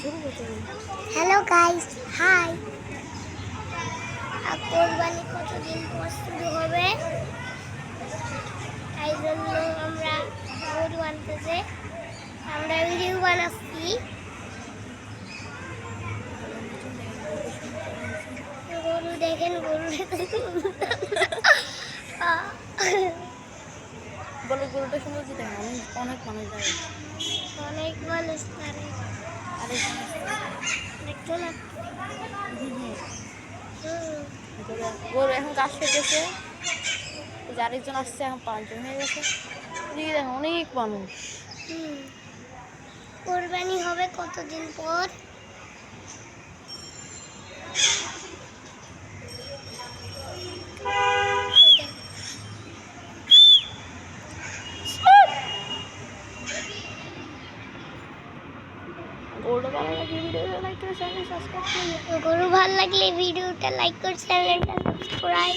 Hello guys, high. কোরবানি কতদিন পর শুরু হবে, তাই জন্য আমরা গরু আনতেছে, আমরা ভিডিও বানাচ্ছি। গরু দেখেন, গরু বলো গরুটা সুন্দর কি দেখেন, অনেক মানুষ যায়, অনেক মানুষ তারে দেখছো না। গরু এখন গাছ খেতেছে, আরেকজন আসছে, এখন 5 জন হয়ে গেছে। এদিকে দেখেন অনেক মানুষ। কোরবানি হবে কতদিন পর? গরু ভালো লাগলে ভিডিওটা লাইক করে চ্যানেলটা সাবস্ক্রাইব গরু ভালো লাগলে ভিডিওটা লাইক করে চ্যানেলটা সাবস্ক্রাইব